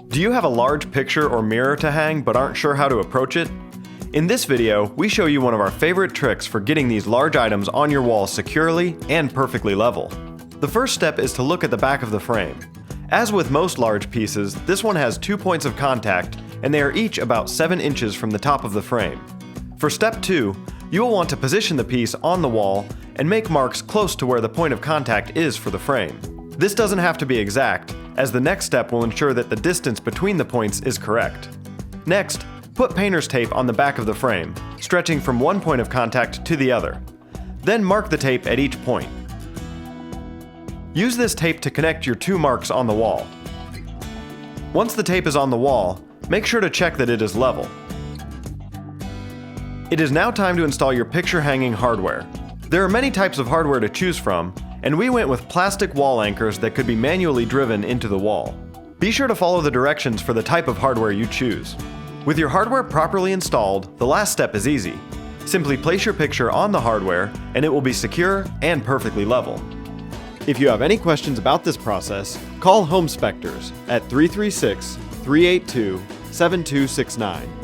Do you have a large picture or mirror to hang but aren't sure how to approach it? In this video, we show you one of our favorite tricks for getting these large items on your wall securely and perfectly level. The first step is to look at the back of the frame. As with most large pieces, this one has 2 points of contact, and they are each about 7 inches from the top of the frame. For step 2, you will want to position the piece on the wall and make marks close to where the point of contact is for the frame. This doesn't have to be exact, as the next step will ensure that the distance between the points is correct. Next, put painter's tape on the back of the frame, stretching from one point of contact to the other. Then mark the tape at each point. Use this tape to connect your 2 marks on the wall. Once the tape is on the wall, make sure to check that it is level. It is now time to install your picture hanging hardware. There are many types of hardware to choose from, and we went with plastic wall anchors that could be manually driven into the wall. Be sure to follow the directions for the type of hardware you choose. With your hardware properly installed, the last step is easy. Simply place your picture on the hardware and it will be secure and perfectly level. If you have any questions about this process, call Home Spectors at 336-382-7269.